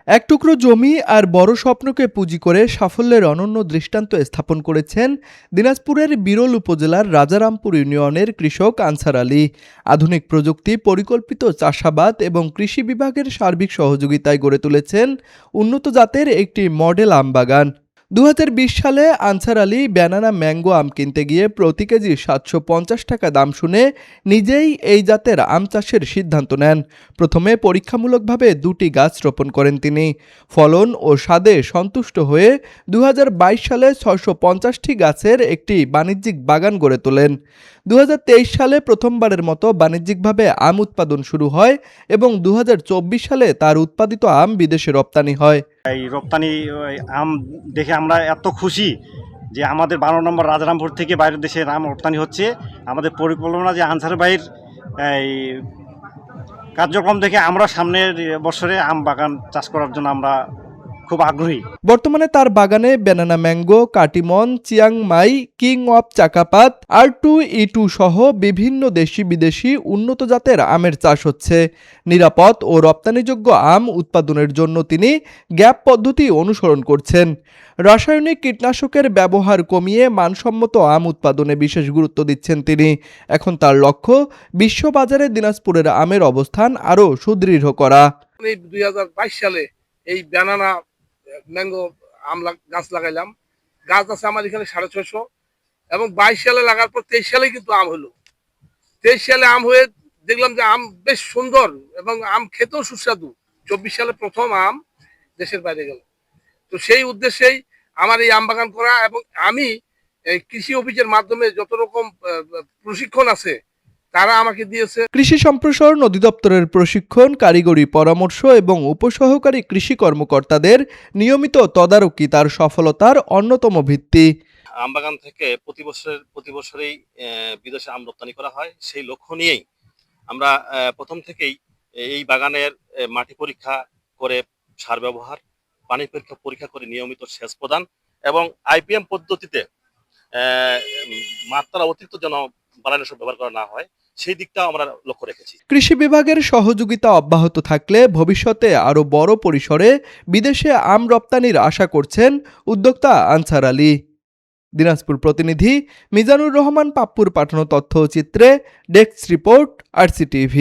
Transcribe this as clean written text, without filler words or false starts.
এক টুকরো জমি আর বড় স্বপ্নকে পুঁজি করে সাফল্যের অনন্য দৃষ্টান্ত স্থাপন করেছেন দিনাজপুরের বিরল উপজেলার রাজারামপুর ইউনিয়নের কৃষক আনসার আলী। আধুনিক প্রযুক্তি, পরিকল্পিত চাষাবাদ এবং কৃষি বিভাগের সার্বিক সহযোগিতায় গড়ে তুলেছেন উন্নত জাতের একটি মডেল আম বাগান। 2020 সালে আনসার আলী ব্যানানা ম্যাঙ্গো আম কিনতে গিয়ে প্রতি কেজি 750 টাকা দাম শুনে নিজেই এই জাতের আম চাষের সিদ্ধান্ত নেন। প্রথমে পরীক্ষামূলকভাবে 2টি গাছ রোপণ করেন তিনি। ফলন ও স্বাদে সন্তুষ্ট হয়ে 2022 সালে 650টি গাছের একটি বাণিজ্যিক বাগান গড়ে তোলেন। 2023 সালে প্রথমবারের মতো বাণিজ্যিকভাবে আম উৎপাদন শুরু হয় এবং 2024 সালে তার উৎপাদিত আম বিদেশে রপ্তানি হয়। এই রপ্তানি আম দেখে আমরা এত খুশি যে আমাদের 12 নম্বর রাজারামপুর থেকে বাইরের দেশে আম রপ্তানি হচ্ছে। আমাদের পরিকল্পনা যে আনসার ভাইয়ের এই কার্যক্রম দেখে আমরা সামনের বছরে আম বাগান চাষ করার জন্য আমরা খুব আগ্রহী। বর্তমানে তার বাগানে banana mango, Katimon, Chiang Mai, king of Chakapat, R2E2 সহ বিভিন্ন দেশি বিদেশি উন্নত জাতের আমের চাষ হচ্ছে। নিরাপদ ও রপ্তানিযোগ্য আম উৎপাদনের জন্য তিনি গ্যাপ পদ্ধতি অনুসরণ করছেন। রাসায়নিক কীটনাশকের ব্যবহার কমিয়ে মানসম্মত আম উৎপাদনে বিশেষ গুরুত্ব দিচ্ছেন তিনি। এখন তার লক্ষ্য বিশ্ববাজারে দিনাজপুরের আমের অবস্থান আরও সুদৃঢ় করা। 2022 সালে এই ব্যানানা ম্যাঙ্গো আম গাছ লাগাইলাম। গাছ আছে আমার এখানে 650 এবং 22 সালে লাগার পর 23 সালে কিন্তু আম হলো। 23 সালে আম হয়ে দেখলাম যে আম বেশ সুন্দর এবং আম খেতেও সুস্বাদু। 24 সালে প্রথম আম দেশের বাইরে গেল। তো সেই উদ্দেশ্যেই আমার এই আম বাগান করা এবং আমি এই কৃষি অফিসের মাধ্যমে যত রকম প্রশিক্ষণ আছে তারা আমাকে দিয়েছে। কৃষি সম্প্রসারণ অধিদপ্তরের প্রশিক্ষণ, কারিগরি পরামর্শ এবং উপসহকারী কৃষি কর্মকর্তাদের নিয়মিত তদারকি তার সফলতার অন্যতম ভিত্তি। আম বাগান থেকে প্রতি বছরেই বিদেশে আম রপ্তানি করা হয়। সেই লক্ষ্য নিয়েই আমরা প্রথম থেকেই এই বাগানের মাটি পরীক্ষা করে সার ব্যবহার, পানি পরীক্ষা করে নিয়মিত সেচ প্রদান এবং IPM পদ্ধতিতে মাত্রা অতিরিক্ত যেন বানানোর সব ব্যবহার করা না হয় সেই দিকটাও আমরা লক্ষ্য রেখেছি। কৃষি বিভাগের সহযোগিতা অব্যাহত থাকলে ভবিষ্যতে আরও বড় পরিসরে বিদেশে আম রপ্তানির আশা করছেন উদ্যোক্তা আনসার আলী। দিনাজপুর প্রতিনিধি মিজানুর রহমান পাপ্পুর পাঠানো তথ্যচিত্রে ডেস্ক রিপোর্ট, RCTV।